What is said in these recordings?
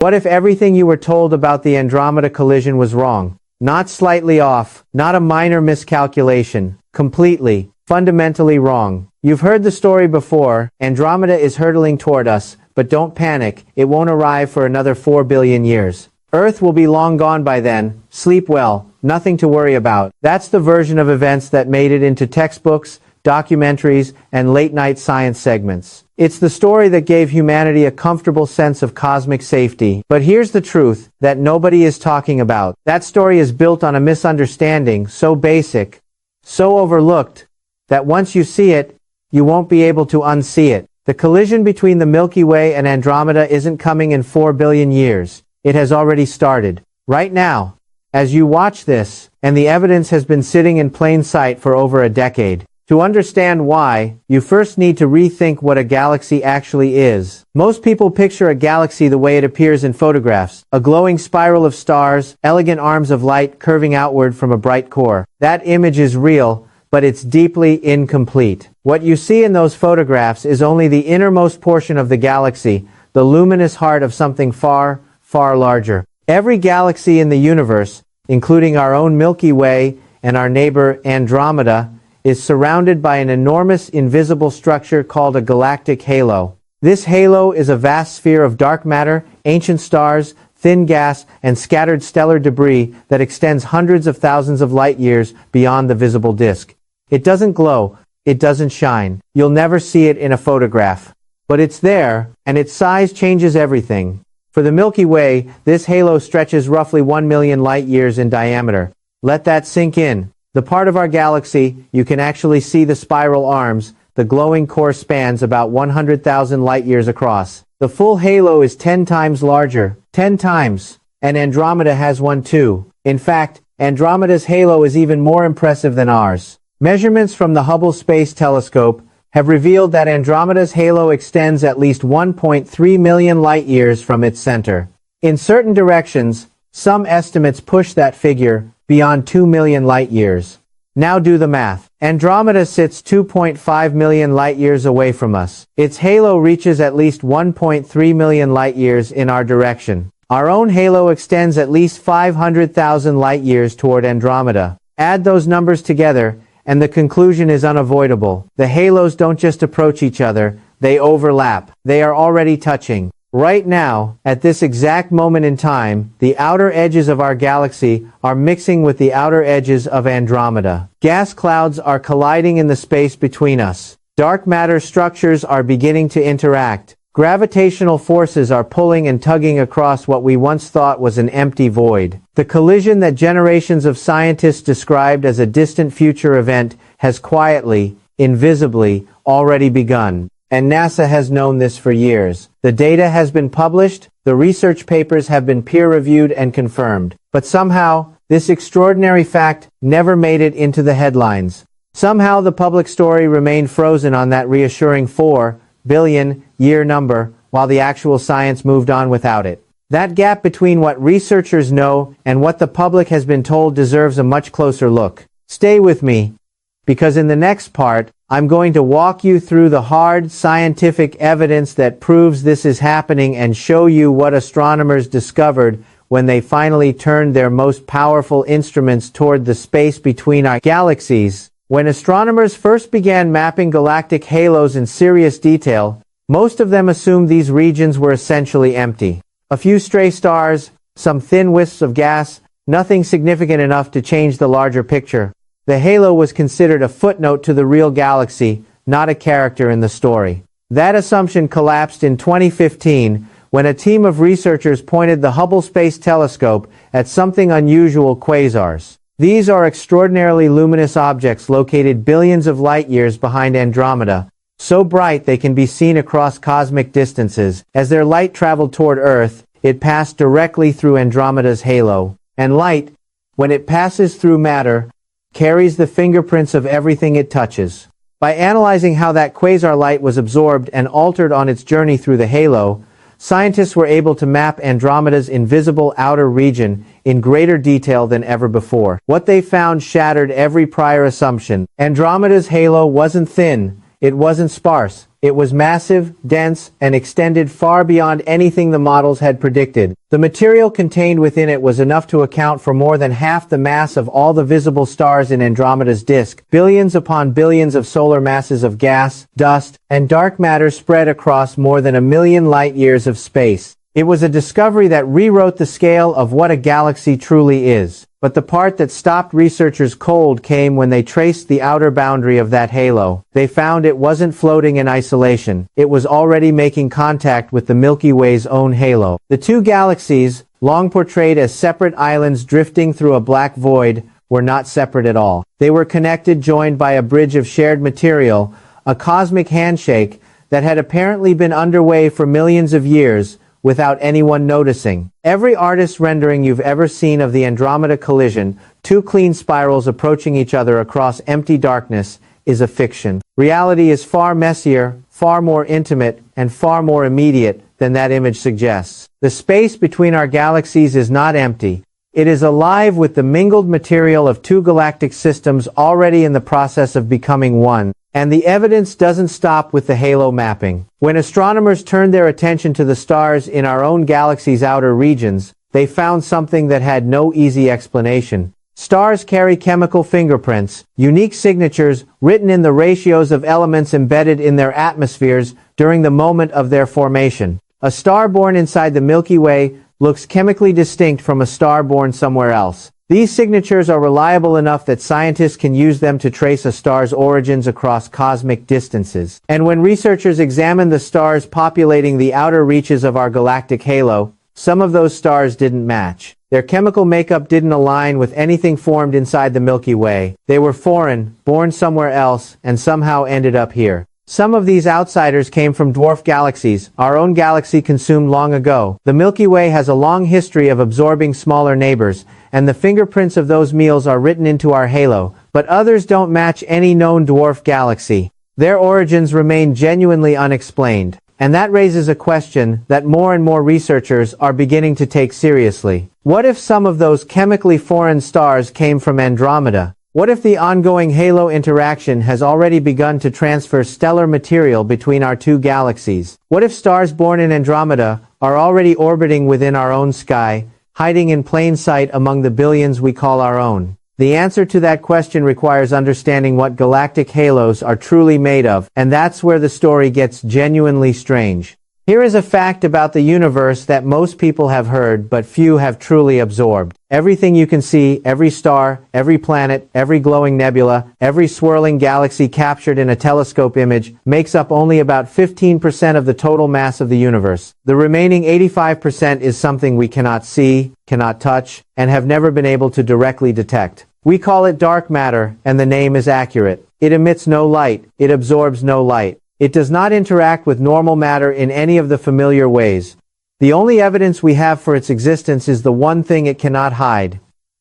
What if everything you were told about the Andromeda collision was wrong? Not slightly off, not a minor miscalculation, completely, fundamentally wrong. You've heard the story before, Andromeda is hurtling toward us, but don't panic, it won't arrive for another 4 billion years. Earth will be long gone by then, sleep well, nothing to worry about. That's the version of events that made it into textbooks, documentaries, and late-night science segments. It's the story that gave humanity a comfortable sense of cosmic safety. But here's the truth that nobody is talking about. That story is built on a misunderstanding so basic, so overlooked, that once you see it, you won't be able to unsee it. The collision between the Milky Way and Andromeda isn't coming in 4 billion years. It has already started. Right now, as you watch this, and the evidence has been sitting in plain sight for over a decade. To understand why, you first need to rethink what a galaxy actually is. Most people picture a galaxy the way it appears in photographs, a glowing spiral of stars, elegant arms of light curving outward from a bright core. That image is real, but it's deeply incomplete. What you see in those photographs is only the innermost portion of the galaxy, the luminous heart of something far, far larger. Every galaxy in the universe, including our own Milky Way and our neighbor Andromeda, is surrounded by an enormous invisible structure called a galactic halo. This halo is a vast sphere of dark matter, ancient stars, thin gas, and scattered stellar debris that extends hundreds of thousands of light years beyond the visible disk. It doesn't glow, it doesn't shine. You'll never see it in a photograph. But it's there, and its size changes everything. For the Milky Way, this halo stretches roughly 1 million light years in diameter. Let that sink in. The part of our galaxy, you can actually see the spiral arms, the glowing core spans about 100,000 light years across. The full halo is 10 times larger. 10 times. And Andromeda has one too. In fact, Andromeda's halo is even more impressive than ours. Measurements from the Hubble Space Telescope have revealed that Andromeda's halo extends at least 1.3 million light years from its center. In certain directions, some estimates push that figure beyond 2 million light years. Now do the math. Andromeda sits 2.5 million light years away from us. Its halo reaches at least 1.3 million light years in our direction. Our own halo extends at least 500,000 light years toward Andromeda. Add those numbers together, and the conclusion is unavoidable. The halos don't just approach each other, they overlap. They are already touching. Right now, at this exact moment in time, the outer edges of our galaxy are mixing with the outer edges of Andromeda. Gas clouds are colliding in the space between us. Dark matter structures are beginning to interact. Gravitational forces are pulling and tugging across what we once thought was an empty void. The collision that generations of scientists described as a distant future event has quietly, invisibly, already begun. And NASA has known this for years. The data has been published, the research papers have been peer-reviewed and confirmed. But somehow, this extraordinary fact never made it into the headlines. Somehow the public story remained frozen on that reassuring 4 billion year number, while the actual science moved on without it. That gap between what researchers know and what the public has been told deserves a much closer look. Stay with me, because in the next part, I'm going to walk you through the hard scientific evidence that proves this is happening and show you what astronomers discovered when they finally turned their most powerful instruments toward the space between our galaxies. When astronomers first began mapping galactic halos in serious detail, most of them assumed these regions were essentially empty. A few stray stars, some thin wisps of gas, nothing significant enough to change the larger picture. The halo was considered a footnote to the real galaxy, not a character in the story. That assumption collapsed in 2015 when a team of researchers pointed the Hubble Space Telescope at something unusual: quasars. These are extraordinarily luminous objects located billions of light years behind Andromeda, so bright they can be seen across cosmic distances. As their light traveled toward Earth, it passed directly through Andromeda's halo. And light, when it passes through matter, carries the fingerprints of everything it touches. By analyzing how that quasar light was absorbed and altered on its journey through the halo, scientists were able to map Andromeda's invisible outer region in greater detail than ever before. What they found shattered every prior assumption. Andromeda's halo wasn't thin, It wasn't sparse. It was massive, dense, and extended far beyond anything the models had predicted. The material contained within it was enough to account for more than half the mass of all the visible stars in Andromeda's disk, billions upon billions of solar masses of gas, dust, and dark matter spread across more than 1,000,000 light-years of space. It was a discovery that rewrote the scale of what a galaxy truly is. But the part that stopped researchers cold came when they traced the outer boundary of that halo. They found it wasn't floating in isolation. It was already making contact with the Milky Way's own halo. The two galaxies, long portrayed as separate islands drifting through a black void, were not separate at all. They were connected, joined by a bridge of shared material, a cosmic handshake that had apparently been underway for millions of years, without anyone noticing. Every artist's rendering you've ever seen of the Andromeda collision, two clean spirals approaching each other across empty darkness, is a fiction. Reality is far messier, far more intimate, and far more immediate than that image suggests. The space between our galaxies is not empty. It is alive with the mingled material of two galactic systems already in the process of becoming one. And the evidence doesn't stop with the halo mapping. When astronomers turned their attention to the stars in our own galaxy's outer regions, they found something that had no easy explanation. Stars carry chemical fingerprints, unique signatures written in the ratios of elements embedded in their atmospheres during the moment of their formation. A star born inside the Milky Way looks chemically distinct from a star born somewhere else. These signatures are reliable enough that scientists can use them to trace a star's origins across cosmic distances. And when researchers examined the stars populating the outer reaches of our galactic halo, some of those stars didn't match. Their chemical makeup didn't align with anything formed inside the Milky Way. They were foreign, born somewhere else, and somehow ended up here. Some of these outsiders came from dwarf galaxies, our own galaxy consumed long ago. The Milky Way has a long history of absorbing smaller neighbors, and the fingerprints of those meals are written into our halo, but others don't match any known dwarf galaxy. Their origins remain genuinely unexplained, and that raises a question that more and more researchers are beginning to take seriously. What if some of those chemically foreign stars came from Andromeda? What if the ongoing halo interaction has already begun to transfer stellar material between our two galaxies? What if stars born in Andromeda are already orbiting within our own sky, hiding in plain sight among the billions we call our own? The answer to that question requires understanding what galactic halos are truly made of, and that's where the story gets genuinely strange. Here is a fact about the universe that most people have heard, but few have truly absorbed. Everything you can see, every star, every planet, every glowing nebula, every swirling galaxy captured in a telescope image, makes up only about 15% of the total mass of the universe. The remaining 85% is something we cannot see, cannot touch, and have never been able to directly detect. We call it dark matter, and the name is accurate. It emits no light. It absorbs no light. It does not interact with normal matter in any of the familiar ways. The only evidence we have for its existence is the one thing it cannot hide: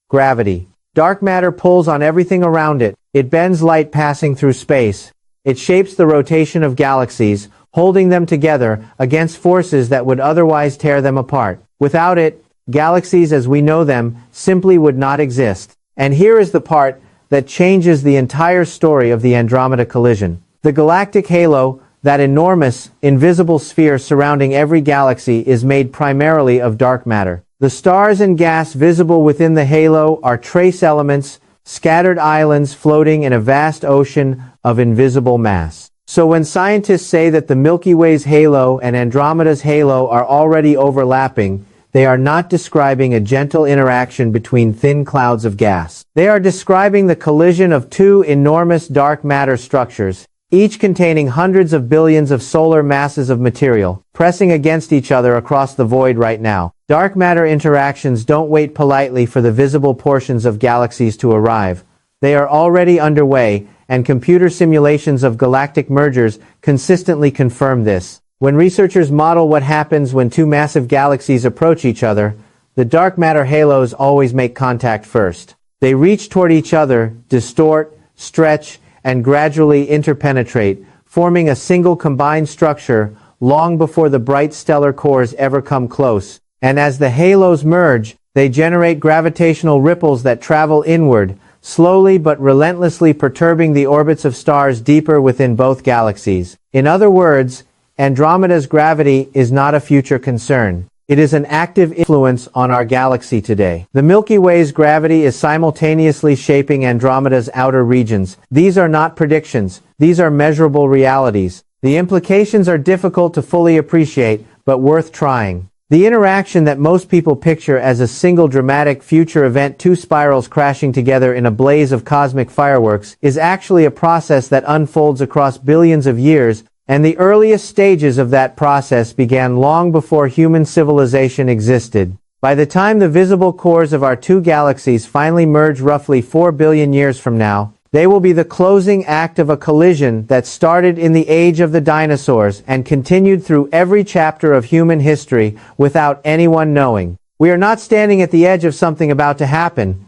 gravity. Dark matter pulls on everything around it. It bends light passing through space. It shapes the rotation of galaxies, holding them together against forces that would otherwise tear them apart. Without it, galaxies as we know them simply would not exist. And here is the part that changes the entire story of the Andromeda collision. The galactic halo, that enormous, invisible sphere surrounding every galaxy, is made primarily of dark matter. The stars and gas visible within the halo are trace elements, scattered islands floating in a vast ocean of invisible mass. So when scientists say that the Milky Way's halo and Andromeda's halo are already overlapping, they are not describing a gentle interaction between thin clouds of gas. They are describing the collision of two enormous dark matter structures, each containing hundreds of billions of solar masses of material, pressing against each other across the void right now. Dark matter interactions don't wait politely for the visible portions of galaxies to arrive. They are already underway, and computer simulations of galactic mergers consistently confirm this. When researchers model what happens when two massive galaxies approach each other, the dark matter halos always make contact first. They reach toward each other, distort, stretch, and gradually interpenetrate, forming a single combined structure long before the bright stellar cores ever come close. And as the halos merge, they generate gravitational ripples that travel inward, slowly but relentlessly perturbing the orbits of stars deeper within both galaxies. In other words, Andromeda's gravity is not a future concern. It is an active influence on our galaxy today. The Milky Way's gravity is simultaneously shaping Andromeda's outer regions. These are not predictions. These are measurable realities. The implications are difficult to fully appreciate, but worth trying. The interaction that most people picture as a single dramatic future event, two spirals crashing together in a blaze of cosmic fireworks, is actually a process that unfolds across billions of years, and the earliest stages of that process began long before human civilization existed. By the time the visible cores of our two galaxies finally merge roughly 4 billion years from now, they will be the closing act of a collision that started in the age of the dinosaurs and continued through every chapter of human history without anyone knowing. We are not standing at the edge of something about to happen.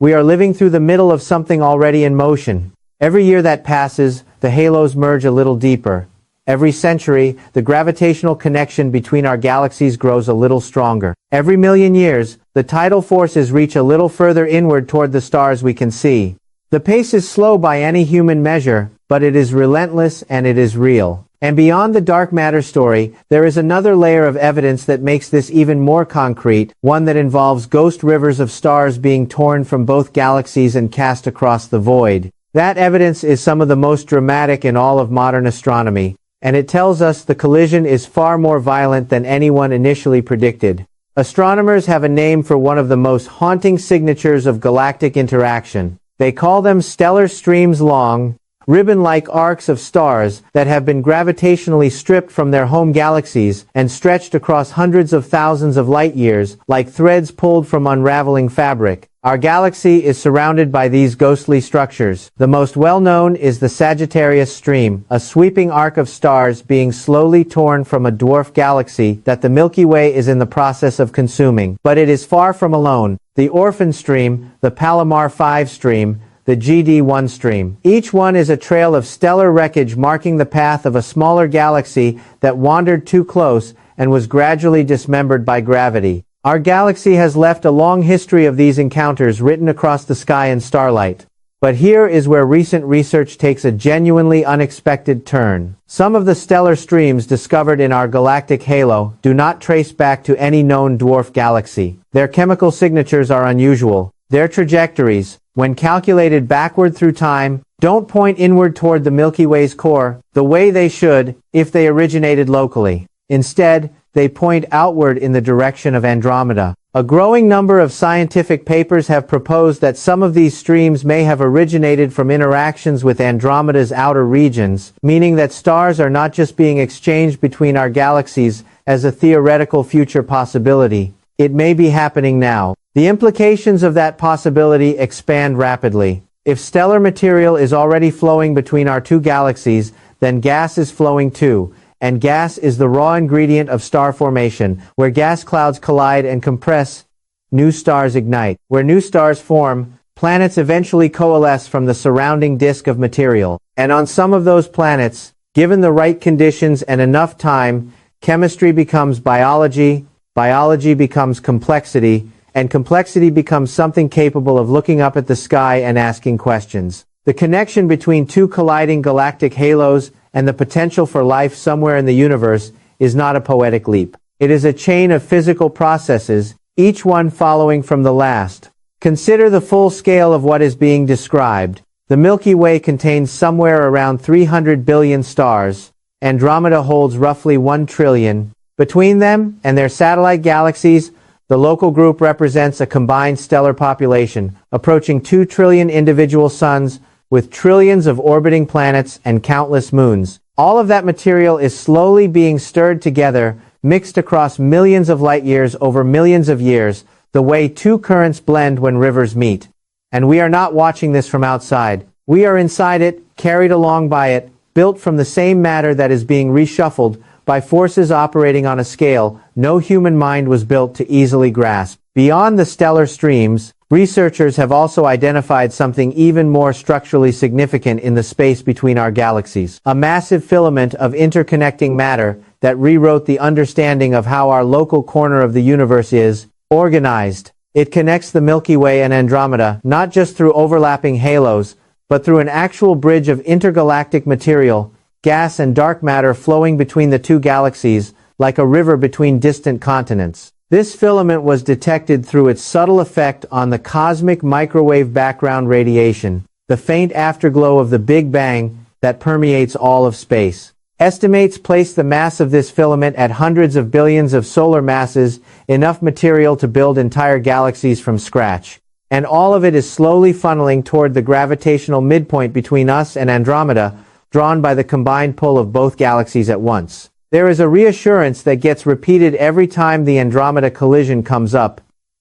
We are living through the middle of something already in motion. Every year that passes, the halos merge a little deeper. Every century, the gravitational connection between our galaxies grows a little stronger. Every million years, the tidal forces reach a little further inward toward the stars we can see. The pace is slow by any human measure, but it is relentless and it is real. And beyond the dark matter story, there is another layer of evidence that makes this even more concrete, one that involves ghost rivers of stars being torn from both galaxies and cast across the void. That evidence is some of the most dramatic in all of modern astronomy, and it tells us the collision is far more violent than anyone initially predicted. Astronomers have a name for one of the most haunting signatures of galactic interaction. They call them stellar streams, long, ribbon-like arcs of stars that have been gravitationally stripped from their home galaxies and stretched across hundreds of thousands of light years, like threads pulled from unraveling fabric. Our galaxy is surrounded by these ghostly structures. The most well-known is the Sagittarius Stream, a sweeping arc of stars being slowly torn from a dwarf galaxy that the Milky Way is in the process of consuming. But it is far from alone. The Orphan Stream, the Palomar 5 Stream, the GD1 Stream. Each one is a trail of stellar wreckage marking the path of a smaller galaxy that wandered too close and was gradually dismembered by gravity. Our galaxy has left a long history of these encounters written across the sky in starlight. But here is where recent research takes a genuinely unexpected turn. Some of the stellar streams discovered in our galactic halo do not trace back to any known dwarf galaxy. Their chemical signatures are unusual. Their trajectories, when calculated backward through time, don't point inward toward the Milky Way's core the way they should if they originated locally. Instead, they point outward in the direction of Andromeda. A growing number of scientific papers have proposed that some of these streams may have originated from interactions with Andromeda's outer regions, meaning that stars are not just being exchanged between our galaxies as a theoretical future possibility. It may be happening now. The implications of that possibility expand rapidly. If stellar material is already flowing between our two galaxies, then gas is flowing too. And gas is the raw ingredient of star formation. Where gas clouds collide and compress, new stars ignite. Where new stars form, planets eventually coalesce from the surrounding disk of material. And on some of those planets, given the right conditions and enough time, chemistry becomes biology, biology becomes complexity, and complexity becomes something capable of looking up at the sky and asking questions. The connection between two colliding galactic halos and the potential for life somewhere in the universe is not a poetic leap. It is a chain of physical processes, each one following from the last. Consider the full scale of what is being described. The Milky Way contains somewhere around 300 billion stars. Andromeda holds roughly 1 trillion. Between them and their satellite galaxies, the local group represents a combined stellar population, approaching 2 trillion individual suns, with trillions of orbiting planets and countless moons. All of that material is slowly being stirred together, mixed across millions of light years over millions of years, the way two currents blend when rivers meet. And we are not watching this from outside. We are inside it, carried along by it, built from the same matter that is being reshuffled by forces operating on a scale no human mind was built to easily grasp. Beyond the stellar streams, researchers have also identified something even more structurally significant in the space between our galaxies. A massive filament of interconnecting matter that rewrote the understanding of how our local corner of the universe is organized. It connects the Milky Way and Andromeda, not just through overlapping halos, but through an actual bridge of intergalactic material, gas and dark matter flowing between the two galaxies, like a river between distant continents. This filament was detected through its subtle effect on the cosmic microwave background radiation, the faint afterglow of the Big Bang that permeates all of space. Estimates place the mass of this filament at hundreds of billions of solar masses, enough material to build entire galaxies from scratch. And all of it is slowly funneling toward the gravitational midpoint between us and Andromeda, drawn by the combined pull of both galaxies at once. There is a reassurance that gets repeated every time the Andromeda collision comes up,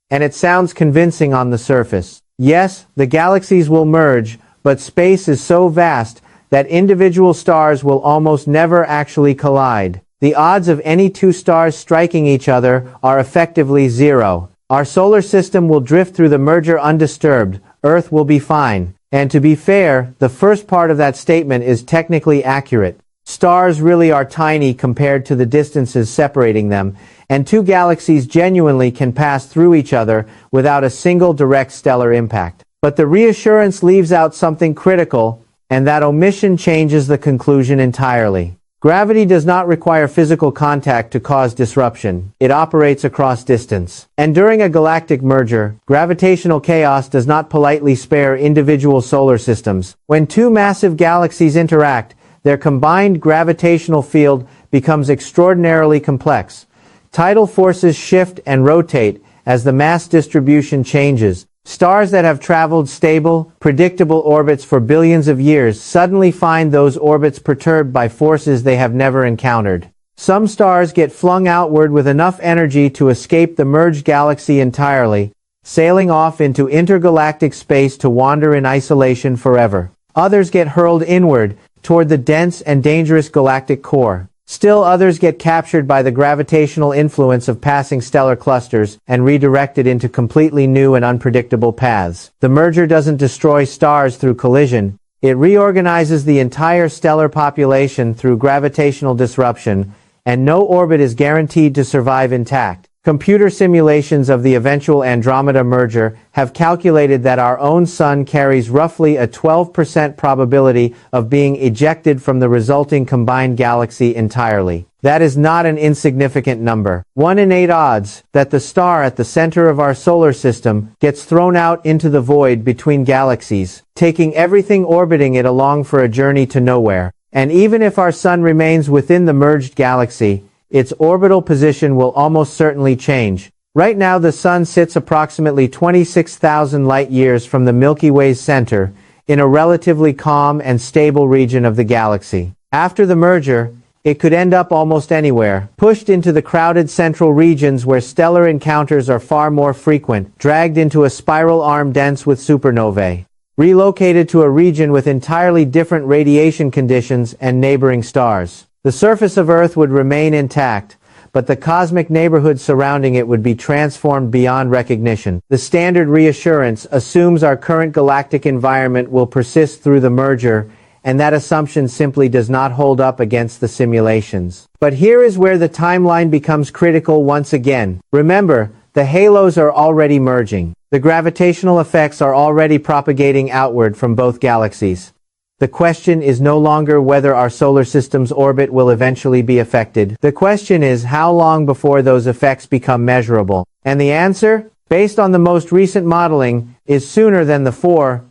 and it sounds convincing on the surface. Yes, the galaxies will merge, but space is so vast that individual stars will almost never actually collide. The odds of any two stars striking each other are effectively zero. Our solar system will drift through the merger undisturbed. Earth will be fine. And to be fair, the first part of that statement is technically accurate. Stars really are tiny compared to the distances separating them, and two galaxies genuinely can pass through each other without a single direct stellar impact. But the reassurance leaves out something critical, and that omission changes the conclusion entirely. Gravity does not require physical contact to cause disruption. It operates across distance. And during a galactic merger, gravitational chaos does not politely spare individual solar systems. When two massive galaxies interact, their combined gravitational field becomes extraordinarily complex. Tidal forces shift and rotate as the mass distribution changes. Stars that have traveled stable, predictable orbits for billions of years suddenly find those orbits perturbed by forces they have never encountered. Some stars get flung outward with enough energy to escape the merged galaxy entirely, sailing off into intergalactic space to wander in isolation forever. Others get hurled inward, toward the dense and dangerous galactic core. Still others get captured by the gravitational influence of passing stellar clusters and redirected into completely new and unpredictable paths. The merger doesn't destroy stars through collision. It reorganizes the entire stellar population through gravitational disruption, and no orbit is guaranteed to survive intact. Computer simulations of the eventual Andromeda merger have calculated that our own sun carries roughly a 12% probability of being ejected from the resulting combined galaxy entirely. That is not an insignificant number. 1 in 8 odds that the star at the center of our solar system gets thrown out into the void between galaxies, taking everything orbiting it along for a journey to nowhere. And even if our sun remains within the merged galaxy, its orbital position will almost certainly change. Right now the Sun sits approximately 26,000 light-years from the Milky Way's center, in a relatively calm and stable region of the galaxy. After the merger, it could end up almost anywhere, pushed into the crowded central regions where stellar encounters are far more frequent, dragged into a spiral arm dense with supernovae, relocated to a region with entirely different radiation conditions and neighboring stars. The surface of Earth would remain intact, but the cosmic neighborhood surrounding it would be transformed beyond recognition. The standard reassurance assumes our current galactic environment will persist through the merger, and that assumption simply does not hold up against the simulations. But here is where the timeline becomes critical once again. Remember, the halos are already merging. The gravitational effects are already propagating outward from both galaxies. The question is no longer whether our solar system's orbit will eventually be affected. The question is how long before those effects become measurable. And the answer, based on the most recent modeling, is sooner than the 4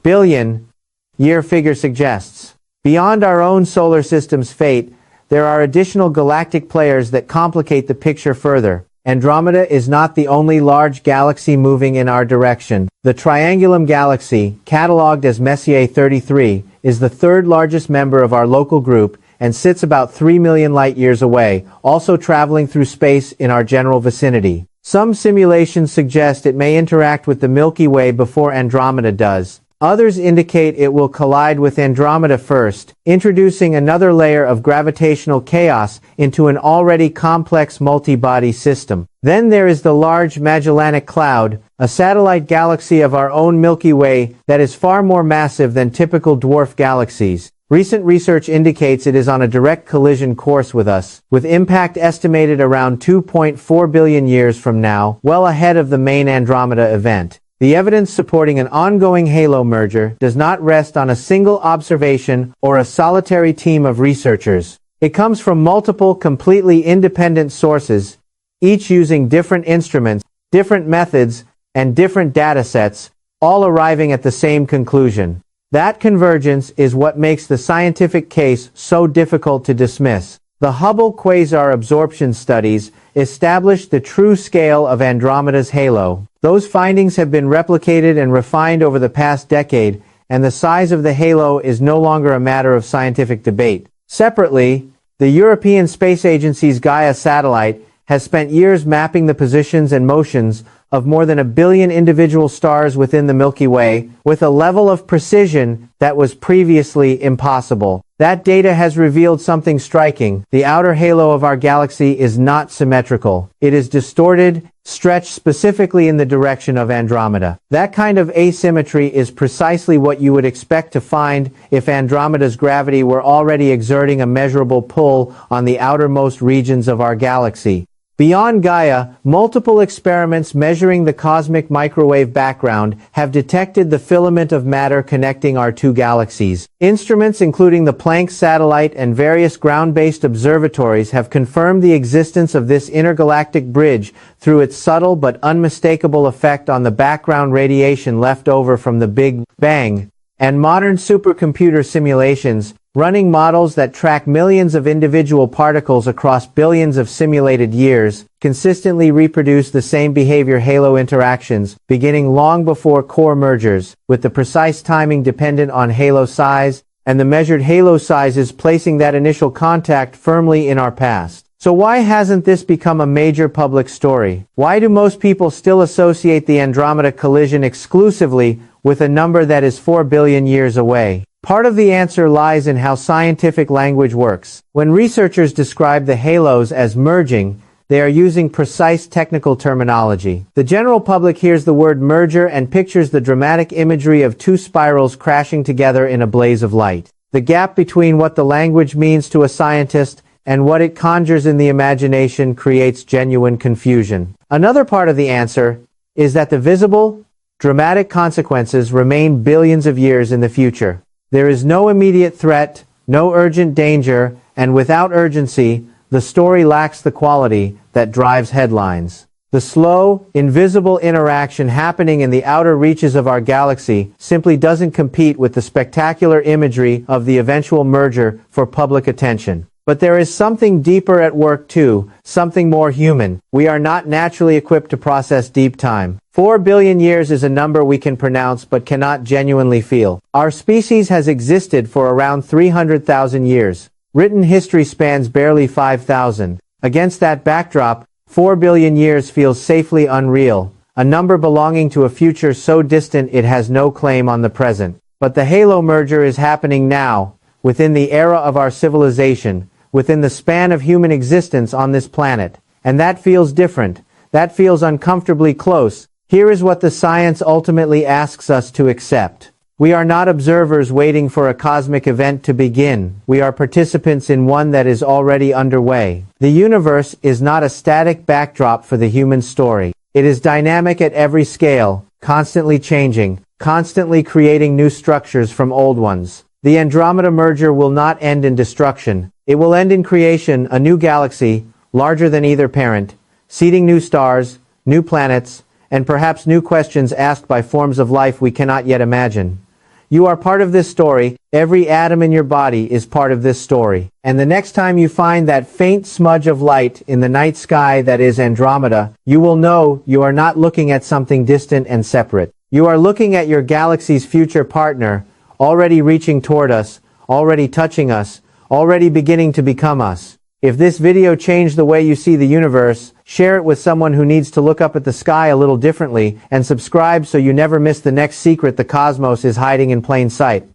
billion year figure suggests. Beyond our own solar system's fate, there are additional galactic players that complicate the picture further. Andromeda is not the only large galaxy moving in our direction. The Triangulum Galaxy, catalogued as Messier 33, is the third largest member of our local group and sits about 3 million light-years away, also traveling through space in our general vicinity. Some simulations suggest it may interact with the Milky Way before Andromeda does. Others indicate it will collide with Andromeda first, introducing another layer of gravitational chaos into an already complex multi-body system. Then there is the Large Magellanic Cloud, a satellite galaxy of our own Milky Way that is far more massive than typical dwarf galaxies. Recent research indicates it is on a direct collision course with us, with impact estimated around 2.4 billion years from now, well ahead of the main Andromeda event. The evidence supporting an ongoing halo merger does not rest on a single observation or a solitary team of researchers. It comes from multiple completely independent sources, each using different instruments, different methods, and different datasets, all arriving at the same conclusion. That convergence is what makes the scientific case so difficult to dismiss. The Hubble quasar absorption studies established the true scale of Andromeda's halo. Those findings have been replicated and refined over the past decade, and the size of the halo is no longer a matter of scientific debate. Separately, the European Space Agency's Gaia satellite has spent years mapping the positions and motions of more than 1 billion individual stars within the Milky Way, with a level of precision that was previously impossible. That data has revealed something striking. The outer halo of our galaxy is not symmetrical. It is distorted, stretched specifically in the direction of Andromeda. That kind of asymmetry is precisely what you would expect to find if Andromeda's gravity were already exerting a measurable pull on the outermost regions of our galaxy. Beyond Gaia, multiple experiments measuring the cosmic microwave background have detected the filament of matter connecting our two galaxies. Instruments including the Planck satellite and various ground-based observatories have confirmed the existence of this intergalactic bridge through its subtle but unmistakable effect on the background radiation left over from the Big Bang. And modern supercomputer simulations, running models that track millions of individual particles across billions of simulated years, consistently reproduce the same behavior halo interactions, beginning long before core mergers, with the precise timing dependent on halo size, and the measured halo sizes placing that initial contact firmly in our past. So why hasn't this become a major public story? Why do most people still associate the Andromeda collision exclusively with a number that is 4 billion years away? Part of the answer lies in how scientific language works. When researchers describe the halos as merging, they are using precise technical terminology. The general public hears the word merger and pictures the dramatic imagery of two spirals crashing together in a blaze of light. The gap between what the language means to a scientist and what it conjures in the imagination creates genuine confusion. Another part of the answer is that the visible, dramatic consequences remain billions of years in the future. There is no immediate threat, no urgent danger, and without urgency, the story lacks the quality that drives headlines. The slow, invisible interaction happening in the outer reaches of our galaxy simply doesn't compete with the spectacular imagery of the eventual merger for public attention. But there is something deeper at work too, something more human. We are not naturally equipped to process deep time. 4 billion years is a number we can pronounce but cannot genuinely feel. Our species has existed for around 300,000 years. Written history spans barely 5,000. Against that backdrop, 4 billion years feels safely unreal, a number belonging to a future so distant it has no claim on the present. But the halo merger is happening now, within the era of our civilization, within the span of human existence on this planet. And that feels different. That feels uncomfortably close. Here is what the science ultimately asks us to accept. We are not observers waiting for a cosmic event to begin. We are participants in one that is already underway. The universe is not a static backdrop for the human story. It is dynamic at every scale, constantly changing, constantly creating new structures from old ones. The Andromeda merger will not end in destruction. It will end in creation, a new galaxy, larger than either parent, seeding new stars, new planets, and perhaps new questions asked by forms of life we cannot yet imagine. You are part of this story. Every atom in your body is part of this story. And the next time you find that faint smudge of light in the night sky that is Andromeda, you will know you are not looking at something distant and separate. You are looking at your galaxy's future partner, already reaching toward us, already touching us, already beginning to become us. If this video changed the way you see the universe, share it with someone who needs to look up at the sky a little differently, and subscribe so you never miss the next secret the cosmos is hiding in plain sight.